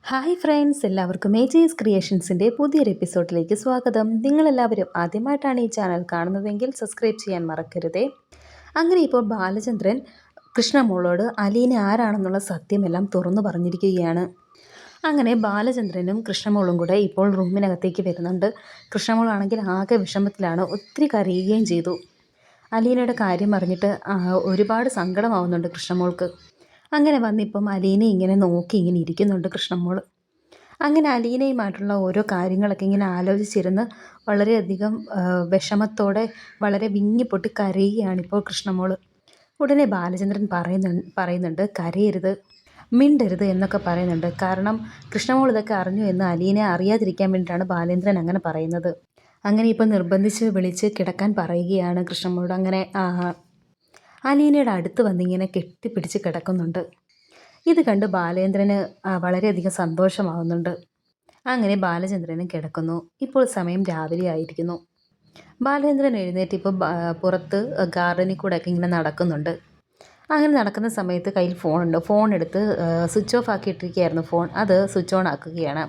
Hi friends, എല്ലാവർക്കും majors ക്രിയേഷൻസിൻ്റെ പുതിയൊരു എപ്പിസോഡിലേക്ക് സ്വാഗതം. നിങ്ങളെല്ലാവരും ആദ്യമായിട്ടാണ് ഈ ചാനൽ കാണുന്നതെങ്കിൽ സബ്സ്ക്രൈബ് ചെയ്യാൻ മറക്കരുതേ. അങ്ങനെ ഇപ്പോൾ ബാലചന്ദ്രൻ കൃഷ്ണമോളോട് അലീന ആരാണെന്നുള്ള സത്യമെല്ലാം തുറന്നു പറഞ്ഞിരിക്കുകയാണ്. അങ്ങനെ ബാലചന്ദ്രനും കൃഷ്ണമോളും കൂടെ ഇപ്പോൾ റൂമിനകത്തേക്ക് വരുന്നുണ്ട്. കൃഷ്ണമോളാണെങ്കിൽ ആകെ വിഷമത്തിലാണ്, ഒത്തിരി കരയുകയും ചെയ്തു. അലീനയുടെ കാര്യം പറഞ്ഞിട്ട് ഒരുപാട് സങ്കടമാവുന്നുണ്ട് കൃഷ്ണമോൾക്ക്. അങ്ങനെ വന്നിപ്പം അലീനെ ഇങ്ങനെ നോക്കി ഇങ്ങനെ ഇരിക്കുന്നുണ്ട് കൃഷ്ണമോൾ. അങ്ങനെ അലീനയുമായിട്ടുള്ള ഓരോ കാര്യങ്ങളൊക്കെ ഇങ്ങനെ ആലോചിച്ചിരുന്ന് വളരെയധികം വിഷമത്തോടെ വളരെ വിങ്ങിപ്പൊട്ടി കരയുകയാണിപ്പോൾ കൃഷ്ണമോൾ. ഉടനെ ബാലചന്ദ്രൻ പറയുന്നുണ്ട് കരയരുത്, മിണ്ടരുത് എന്നൊക്കെ പറയുന്നുണ്ട്. കാരണം കൃഷ്ണമോൾ ഇതൊക്കെ അറിഞ്ഞു എന്ന് അലീനെ അറിയാതിരിക്കാൻ വേണ്ടിയിട്ടാണ് ബാലേന്ദ്രൻ അങ്ങനെ പറയുന്നത്. അങ്ങനെ ഇപ്പം നിർബന്ധിച്ച് വിളിച്ച് കിടക്കാൻ പറയുകയാണ് കൃഷ്ണമോളോട്. അങ്ങനെ അലീനയുടെ അടുത്ത് വന്നിങ്ങനെ കെട്ടിപ്പിടിച്ച് കിടക്കുന്നുണ്ട്. ഇത് കണ്ട് ബാലേന്ദ്രന് വളരെയധികം സന്തോഷമാവുന്നുണ്ട്. അങ്ങനെ ബാലചന്ദ്രനും കിടക്കുന്നു. ഇപ്പോൾ സമയം രാവിലെ ആയിരിക്കുന്നു. ബാലേന്ദ്രൻ എഴുന്നേറ്റ് ഇപ്പോൾ പുറത്ത് ഗാർഡനിൽ കൂടെയൊക്കെ ഇങ്ങനെ നടക്കുന്നുണ്ട്. അങ്ങനെ നടക്കുന്ന സമയത്ത് കയ്യിൽ ഫോണുണ്ട്. ഫോൺ എടുത്ത് സ്വിച്ച് ഓഫ് ആക്കിയിട്ടിരിക്കുകയായിരുന്നു ഫോൺ. അത് സ്വിച്ച് ഓൺ ആക്കുകയാണ്.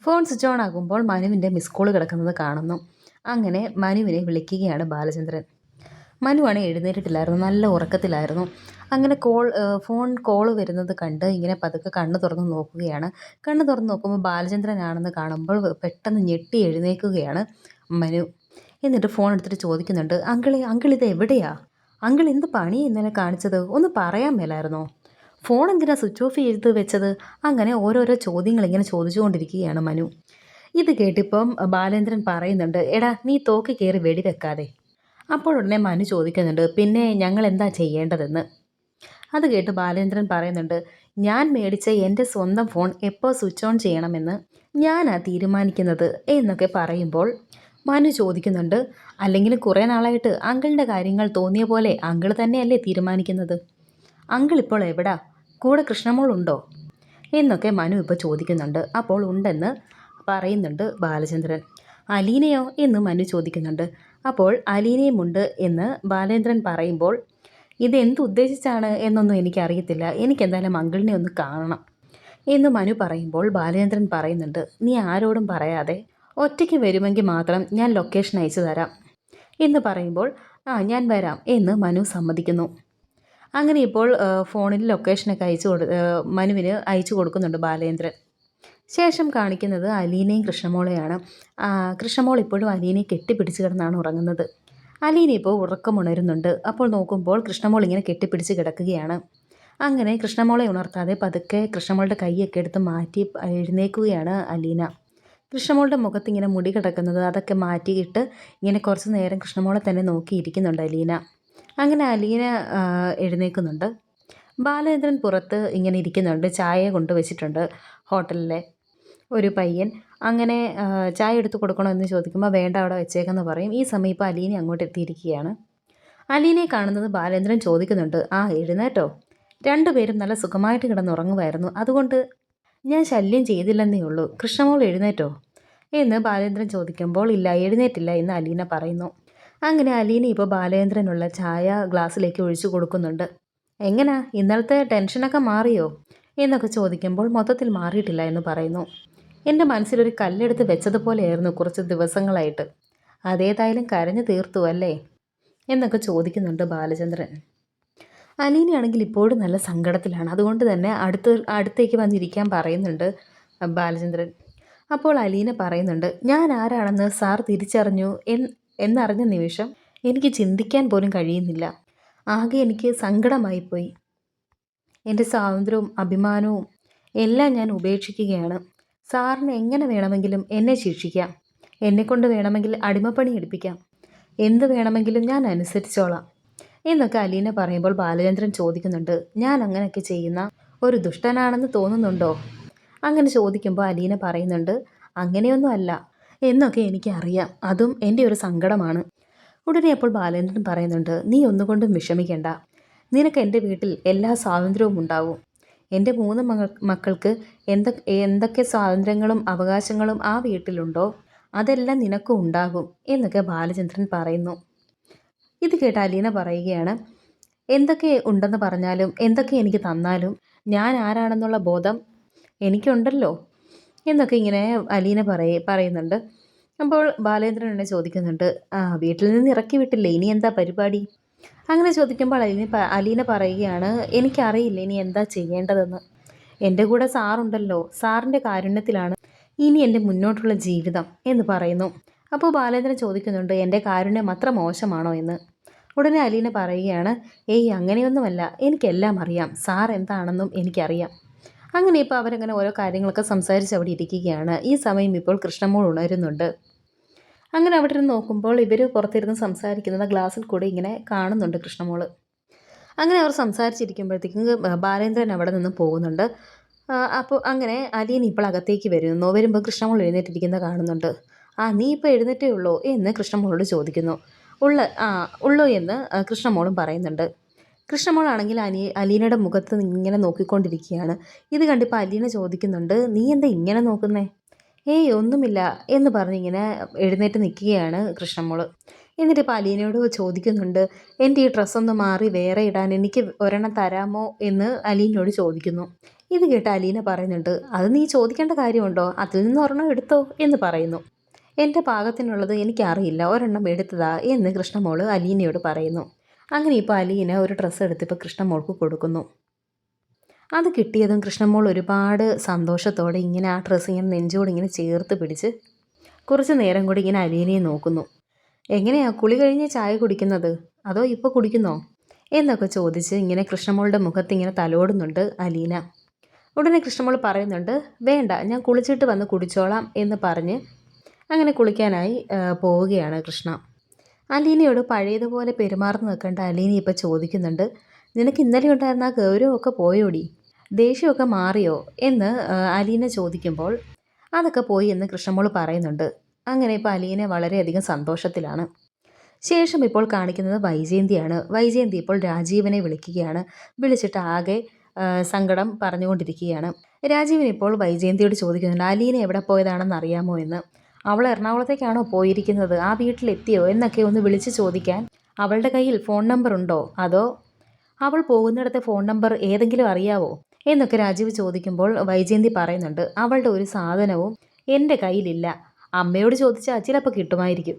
ഫോൺ സ്വിച്ച് ഓൺ ആകുമ്പോൾ മനുവിൻ്റെ മിസ് കോൾ കിടക്കുന്നത് കാണുന്നു. അങ്ങനെ മനുവിനെ വിളിക്കുകയാണ് ബാലചന്ദ്രൻ. മനുവാണ് എഴുന്നേറ്റിട്ടില്ലായിരുന്നു, നല്ല ഉറക്കത്തിലായിരുന്നു. അങ്ങനെ ഫോൺ കോൾ വരുന്നത് കണ്ട് ഇങ്ങനെ പതുക്കെ കണ്ണ് തുറന്ന് നോക്കുകയാണ്. കണ്ണ് തുറന്ന് നോക്കുമ്പോൾ ബാലചന്ദ്രനാണെന്ന് കാണുമ്പോൾ പെട്ടെന്ന് ഞെട്ടി എഴുന്നേൽക്കുകയാണ് മനു. എന്നിട്ട് ഫോൺ എടുത്തിട്ട് ചോദിക്കുന്നുണ്ട്, അങ്കിൾ ഇത് എവിടെയാ? അങ്കിൾ എന്ത് പണി ഇന്നലെ കാണിച്ചത്? ഒന്ന് പറയാൻ മേലായിരുന്നോ? ഫോൺ എന്തിനാ സ്വിച്ച് ഓഫ് ചെയ്ത് വെച്ചത്? അങ്ങനെ ഓരോരോ ചോദ്യങ്ങൾ ഇങ്ങനെ ചോദിച്ചുകൊണ്ടിരിക്കുകയാണ് മനു. ഇത് കേട്ടിപ്പം ബാലേന്ദ്രൻ പറയുന്നുണ്ട്, എടാ നീ തോക്കി കയറി വെടിവെക്കാതെ. അപ്പോൾ ഉടനെ മനു ചോദിക്കുന്നുണ്ട്, പിന്നെ ഞങ്ങൾ എന്താ ചെയ്യേണ്ടതെന്ന്. അത് കേട്ട് ബാലേന്ദ്രൻ പറയുന്നുണ്ട്, ഞാൻ മേടിച്ച എൻ്റെ സ്വന്തം ഫോൺ എപ്പോൾ സ്വിച്ച് ഓൺ ചെയ്യണമെന്ന് ഞാനാ തീരുമാനിക്കുന്നത് എന്നൊക്കെ പറയുമ്പോൾ മനു ചോദിക്കുന്നുണ്ട്, അല്ലെങ്കിൽ കുറേ നാളായിട്ട് അങ്കിളിൻ്റെ കാര്യങ്ങൾ തോന്നിയ പോലെ അങ്കിൾ തന്നെയല്ലേ തീരുമാനിക്കുന്നത്? അങ്കിൾ ഇപ്പോൾ എവിടാ? കൂടെ കൃഷ്ണമോളുണ്ടോ എന്നൊക്കെ മനു ഇപ്പോൾ ചോദിക്കുന്നുണ്ട്. അപ്പോൾ ഉണ്ടെന്ന് പറയുന്നുണ്ട് ബാലചന്ദ്രൻ. അലീനയോ എന്ന് മനു ചോദിക്കുന്നുണ്ട്. അപ്പോൾ അലീനയുമുണ്ട് എന്ന് ബാലേന്ദ്രൻ പറയുമ്പോൾ ഇതെന്തുദ്ദേശിച്ചാണ് എന്നൊന്നും എനിക്കറിയത്തില്ല, എനിക്കെന്തായാലും അങ്കിളിനെ ഒന്ന് കാണണം എന്ന് മനു പറയുമ്പോൾ ബാലേന്ദ്രൻ പറയുന്നുണ്ട്, നീ ആരോടും പറയാതെ ഒറ്റയ്ക്ക് വരുമെങ്കിൽ മാത്രം ഞാൻ ലൊക്കേഷൻ അയച്ചു തരാം എന്ന് പറയുമ്പോൾ ഞാൻ വരാം എന്ന് മനു സമ്മതിക്കുന്നു. അങ്ങനെ ഇപ്പോൾ ഫോണിൽ ലൊക്കേഷനൊക്കെ മനുവിന് അയച്ചു കൊടുക്കുന്നുണ്ട് ബാലേന്ദ്രൻ. ശേഷം കാണിക്കുന്നത് അലീനയും കൃഷ്ണമോളെയാണ്. കൃഷ്ണമോൾ ഇപ്പോഴും അലീനയെ കെട്ടിപ്പിടിച്ച് കിടന്നാണ് ഉറങ്ങുന്നത്. അലീന ഇപ്പോൾ ഉറക്കമുണരുന്നുണ്ട്. അപ്പോൾ നോക്കുമ്പോൾ കൃഷ്ണമോൾ ഇങ്ങനെ കെട്ടിപ്പിടിച്ച് കിടക്കുകയാണ്. അങ്ങനെ കൃഷ്ണമോളെ ഉണർത്താതെ പതുക്കെ കൃഷ്ണമോളുടെ കൈയൊക്കെ എടുത്ത് മാറ്റി എഴുന്നേൽക്കുകയാണ് അലീന. കൃഷ്ണമോളുടെ മുഖത്ത് ഇങ്ങനെ മുടി കിടക്കുന്നത് അതൊക്കെ മാറ്റിയിട്ട് ഇങ്ങനെ കുറച്ച് നേരം കൃഷ്ണമോളെ തന്നെ നോക്കിയിരിക്കുന്നുണ്ട് അലീന. അങ്ങനെ അലീന എഴുന്നേൽക്കുന്നുണ്ട്. ബാലേന്ദ്രൻ പുറത്ത് ഇങ്ങനെ ഇരിക്കുന്നുണ്ട്. ചായ കൊണ്ടുവച്ചിട്ടുണ്ട് ഹോട്ടലിലെ ഒരു പയ്യൻ. അങ്ങനെ ചായ എടുത്ത് കൊടുക്കണമെന്ന് ചോദിക്കുമ്പോൾ വേണ്ട, അവിടെ വെച്ചേക്കെന്ന് പറയും. ഈ സമയം ഇപ്പോൾ അലീന അങ്ങോട്ട് എത്തിയിരിക്കുകയാണ്. അലീനയെ കാണുന്നത് ബാലേന്ദ്രൻ ചോദിക്കുന്നുണ്ട്, എഴുന്നേറ്റോ? രണ്ടുപേരും നല്ല സുഖമായിട്ട് കിടന്നുറങ്ങുമായിരുന്നു, അതുകൊണ്ട് ഞാൻ ശല്യം ചെയ്തില്ലെന്നേ ഉള്ളൂ. കൃഷ്ണമോൾ എഴുന്നേറ്റോ എന്ന് ബാലേന്ദ്രൻ ചോദിക്കുമ്പോൾ ഇല്ല, എഴുന്നേറ്റില്ല എന്ന് അലീന പറയുന്നു. അങ്ങനെ അലീന ഇപ്പോൾ ബാലേന്ദ്രനുള്ള ചായ ഗ്ലാസ്സിലേക്ക് ഒഴിച്ചു കൊടുക്കുന്നുണ്ട്. എങ്ങനാ, ഇന്നലത്തെ ടെൻഷനൊക്കെ മാറിയോ എന്നൊക്കെ ചോദിക്കുമ്പോൾ മൊത്തത്തിൽ മാറിയിട്ടില്ല എന്ന് പറയുന്നു. എൻ്റെ മനസ്സിലൊരു കല്ലെടുത്ത് വെച്ചതുപോലെയായിരുന്നു കുറച്ച് ദിവസങ്ങളായിട്ട്. അതേതായാലും കരഞ്ഞു തീർത്തു അല്ലേ എന്നൊക്കെ ചോദിക്കുന്നുണ്ട് ബാലചന്ദ്രൻ. അലീനയാണെങ്കിൽ ഇപ്പോഴും നല്ല സങ്കടത്തിലാണ്. അതുകൊണ്ട് തന്നെ അടുത്തേക്ക് വന്നിരിക്കാൻ പറയുന്നുണ്ട് ബാലചന്ദ്രൻ. അപ്പോൾ അലീന പറയുന്നുണ്ട്, ഞാൻ ആരാണെന്ന് സാർ തിരിച്ചറിഞ്ഞു എന്നറിഞ്ഞ നിമിഷം എനിക്ക് ചിന്തിക്കാൻ പോലും കഴിയുന്നില്ല. ആകെ എനിക്ക് സങ്കടമായിപ്പോയി. എൻ്റെ സ്വാതന്ത്ര്യവും അഭിമാനവും എല്ലാം ഞാൻ ഉപേക്ഷിക്കുകയാണ്. സാറിന് എങ്ങനെ വേണമെങ്കിലും എന്നെ ശിക്ഷിക്കാം, എന്നെക്കൊണ്ട് വേണമെങ്കിൽ അടിമപ്പണി എടുപ്പിക്കാം, എന്ത് വേണമെങ്കിലും ഞാൻ അനുസരിച്ചോളാം എന്നൊക്കെ അലീന പറയുമ്പോൾ ബാലചന്ദ്രൻ ചോദിക്കുന്നുണ്ട്, ഞാൻ അങ്ങനെയൊക്കെ ചെയ്യുന്ന ഒരു ദുഷ്ടനാണെന്ന് തോന്നുന്നുണ്ടോ? അങ്ങനെ ചോദിക്കുമ്പോൾ അലീന പറയുന്നുണ്ട്, അങ്ങനെയൊന്നും അല്ല എന്നൊക്കെ എനിക്കറിയാം, അതും എൻ്റെ ഒരു സങ്കടമാണ്. ഉടനെ അപ്പോൾ ബാലേന്ദ്രൻ പറയുന്നുണ്ട്, നീ ഒന്നുകൊണ്ടും വിഷമിക്കേണ്ട. നിനക്ക് എൻ്റെ വീട്ടിൽ എല്ലാ സ്വാതന്ത്ര്യവും ഉണ്ടാവും. എൻ്റെ 3 മക്കൾക്ക് എന്തൊക്കെ സ്വാതന്ത്ര്യങ്ങളും അവകാശങ്ങളും ആ വീട്ടിലുണ്ടോ അതെല്ലാം നിനക്കും ഉണ്ടാകും എന്നൊക്കെ ബാലചന്ദ്രൻ പറയുന്നു. ഇത് കേട്ട് അലീന പറയുകയാണ്, എന്തൊക്കെ ഉണ്ടെന്ന് പറഞ്ഞാലും എന്തൊക്കെ എനിക്ക് തന്നാലും ഞാൻ ആരാണെന്നുള്ള ബോധം എനിക്കുണ്ടല്ലോ എന്നൊക്കെ ഇങ്ങനെ അലീന പറയുന്നുണ്ട്. അപ്പോൾ ബാലേന്ദ്രൻ എന്നെ ചോദിക്കുന്നുണ്ട്, ആ വീട്ടിൽ നിന്ന് ഇറക്കി വിട്ടില്ലേ, ഇനി എന്താ പരിപാടി? അങ്ങനെ ചോദിക്കുമ്പോൾ അലീന പറയുകയാണ്, എനിക്കറിയില്ല ഇനി എന്താ ചെയ്യേണ്ടതെന്ന്. എൻ്റെ കൂടെ സാറുണ്ടല്ലോ, സാറിൻ്റെ കാരുണ്യത്തിലാണ് ഇനി എൻ്റെ മുന്നോട്ടുള്ള ജീവിതം എന്ന് പറയുന്നു. അപ്പോൾ ബാലേന്ദ്രൻ ചോദിക്കുന്നുണ്ട്, എൻ്റെ കാരുണ്യം അത്ര മോശമാണോ എന്ന്. ഉടനെ അലീന പറയുകയാണ്, ഏയ് അങ്ങനെയൊന്നുമല്ല, എനിക്കെല്ലാം അറിയാം, സാർ എന്താണെന്നും എനിക്കറിയാം. അങ്ങനെ ഇപ്പോൾ അവരങ്ങനെ ഓരോ കാര്യങ്ങളൊക്കെ സംസാരിച്ച് അവിടെ ഇരിക്കുകയാണ്. ഈ സമയം ഇപ്പോൾ കൃഷ്ണമോൾ ഉണരുന്നുണ്ട്. അങ്ങനെ അവിടെ ഇരുന്ന് നോക്കുമ്പോൾ ഇവർ പുറത്തിരുന്ന് സംസാരിക്കുന്നത് ഗ്ലാസ്സിൽ കൂടി ഇങ്ങനെ കാണുന്നുണ്ട് കൃഷ്ണമോള്. അങ്ങനെ അവർ സംസാരിച്ചിരിക്കുമ്പോഴത്തേക്കും ബാലേന്ദ്രൻ അവിടെ നിന്ന് പോകുന്നുണ്ട്. അപ്പോൾ അങ്ങനെ അലീന ഇപ്പോൾ അകത്തേക്ക് വരുന്നു. വരുമ്പോൾ കൃഷ്ണമോൾ എഴുന്നേറ്റിരിക്കുന്നത് കാണുന്നുണ്ട്. ആ നീ ഇപ്പോൾ എഴുന്നേറ്റേ ഉള്ളൂ എന്ന് കൃഷ്ണമോളോട് ചോദിക്കുന്നു. ആ ഉള്ളൂ എന്ന് കൃഷ്ണമോളും പറയുന്നുണ്ട്. കൃഷ്ണമോളാണെങ്കിൽ അലീനയുടെ മുഖത്ത് ഇങ്ങനെ നോക്കിക്കൊണ്ടിരിക്കുകയാണ്. ഇത് കണ്ടിപ്പോൾ അലീന ചോദിക്കുന്നുണ്ട്, നീ എന്താ ഇങ്ങനെ നോക്കുന്നേ? ഏയ് ഒന്നുമില്ല എന്ന് പറഞ്ഞിങ്ങനെ എഴുന്നേറ്റ് നിൽക്കുകയാണ് കൃഷ്ണമോള്. എന്നിട്ടിപ്പോൾ അലീനയോട് ചോദിക്കുന്നുണ്ട്, എൻ്റെ ഈ ഡ്രസ്സൊന്ന് മാറി വേറെ ഇടാൻ എനിക്ക് ഒരെണ്ണം തരാമോ എന്ന് അലീനയോട് ചോദിക്കുന്നു. ഇത് കേട്ട് അലീന പറയുന്നുണ്ട്, അത് നീ ചോദിക്കേണ്ട കാര്യമുണ്ടോ, അതിൽ നിന്ന് ഒരെണ്ണം എടുത്തോ എന്ന് പറയുന്നു. എൻ്റെ പാകത്തിനുള്ളത് എനിക്കറിയില്ല, ഒരെണ്ണം എടുത്തതാ എന്ന് കൃഷ്ണമോള് അലീനയോട് പറയുന്നു. അങ്ങനെ ഇപ്പോൾ അലീന ഒരു ഡ്രസ്സ് എടുത്തിപ്പോൾ കൃഷ്ണമോൾക്ക് കൊടുക്കുന്നു. അത് കിട്ടിയതും കൃഷ്ണമോൾ ഒരുപാട് സന്തോഷത്തോടെ ഇങ്ങനെ ആ ഡ്രസ്സ് ഇങ്ങനെ നെഞ്ചോട് ഇങ്ങനെ ചേർത്ത് പിടിച്ച് കുറച്ച് നേരം കൂടി ഇങ്ങനെ അലീനയെ നോക്കുന്നു. എങ്ങനെയാ കുളി കഴിഞ്ഞ് ചായ കുടിക്കുന്നത്, അതോ ഇപ്പോൾ കുടിക്കുന്നോ എന്നൊക്കെ ചോദിച്ച് ഇങ്ങനെ കൃഷ്ണമോളുടെ മുഖത്ത് ഇങ്ങനെ തലോടുന്നുണ്ട് അലീന. ഉടനെ കൃഷ്ണമോൾ പറയുന്നുണ്ട്, വേണ്ട ഞാൻ കുളിച്ചിട്ട് വന്ന് കുടിച്ചോളാം എന്ന് പറഞ്ഞ് അങ്ങനെ കുളിക്കാനായി പോവുകയാണ് കൃഷ്ണ. അലീനയോട് പഴയതുപോലെ പെരുമാറുന്നു നിൽക്കേണ്ട അലീന ഇപ്പോൾ ചോദിക്കുന്നുണ്ട്, നിനക്ക് ഇന്നലെ ഉണ്ടായിരുന്ന ആ ഗൗരവമൊക്കെ പോയോടി, ദേഷ്യമൊക്കെ മാറിയോ എന്ന് അലീന ചോദിക്കുമ്പോൾ അതൊക്കെ പോയി എന്ന് കൃഷ്ണമോൾ പറയുന്നുണ്ട്. അങ്ങനെ ഇപ്പോൾ അലീന വളരെയധികം സന്തോഷത്തിലാണ്. ശേഷം ഇപ്പോൾ കാണിക്കുന്നത് വൈജയന്തിയാണ്. വൈജയന്തി ഇപ്പോൾ രാജീവനെ വിളിക്കുകയാണ്. വിളിച്ചിട്ട് ആകെ സങ്കടം പറഞ്ഞുകൊണ്ടിരിക്കുകയാണ്. രാജീവൻ ഇപ്പോൾ വൈജയന്തിയോട് ചോദിക്കുന്നുണ്ട്, അലീന എവിടെ പോയതാണെന്ന് അറിയാമോ എന്ന്. അവൾ എറണാകുളത്തേക്കാണോ പോയിരിക്കുന്നത്, ആ വീട്ടിലെത്തിയോ എന്നൊക്കെ ഒന്ന് വിളിച്ച് ചോദിക്കാൻ അവളുടെ കയ്യിൽ ഫോൺ നമ്പർ ഉണ്ടോ, അതോ അവൾ പോകുന്നിടത്തെ ഫോൺ നമ്പർ ഏതെങ്കിലും അറിയാവോ എന്നൊക്കെ രാജീവ് ചോദിക്കുമ്പോൾ വൈജയന്തി പറയുന്നുണ്ട്, അവളുടെ ഒരു സാധനവും എൻ്റെ കയ്യിലില്ല, അമ്മയോട് ചോദിച്ചാൽ ചിലപ്പോൾ കിട്ടുമായിരിക്കും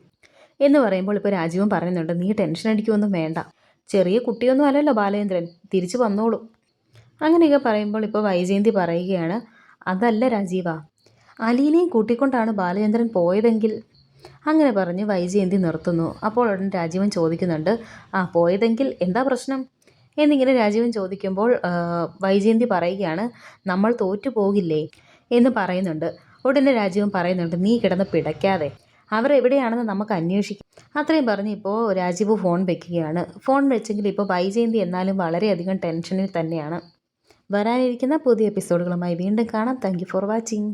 എന്ന് പറയുമ്പോൾ ഇപ്പോൾ രാജീവും പറയുന്നുണ്ട്, നീ ടെൻഷൻ അടിക്കുമൊന്നും വേണ്ട, ചെറിയ കുട്ടിയൊന്നും അല്ലല്ലോ ബാലേന്ദ്രൻ, തിരിച്ചു വന്നോളൂ. അങ്ങനെയൊക്കെ പറയുമ്പോൾ ഇപ്പോൾ വൈജയന്തി പറയുകയാണ്, അതല്ല രാജീവ, അലീനയും കൂട്ടിക്കൊണ്ടാണ് ബാലചന്ദ്രൻ പോയതെങ്കിൽ. അങ്ങനെ പറഞ്ഞ് വൈജയന്തി നിർത്തുന്നു. അപ്പോൾ ഉടൻ രാജീവൻ ചോദിക്കുന്നുണ്ട്, ആ പോയതെങ്കിൽ എന്താ പ്രശ്നം എന്നിങ്ങനെ രാജീവൻ ചോദിക്കുമ്പോൾ വൈജയന്തി പറയുകയാണ്, നമ്മൾ തോറ്റു പോകില്ലേ എന്ന് പറയുന്നുണ്ട്. ഉടനെ രാജീവൻ പറയുന്നുണ്ട്, നീ കിടന്ന് പിടയ്ക്കാതെ, അവർ എവിടെയാണെന്ന് നമുക്ക് അന്വേഷിക്കാം. അത്രയും പറഞ്ഞ് ഇപ്പോൾ രാജീവ് ഫോൺ വെക്കുകയാണ്. ഫോൺ വെച്ചെങ്കിൽ ഇപ്പോൾ വൈജയന്തി എന്നാലും വളരെയധികം ടെൻഷനിൽ തന്നെയാണ്. വരാനിരിക്കുന്ന പുതിയ എപ്പിസോഡുകളുമായി വീണ്ടും കാണാം. Thank you for watching.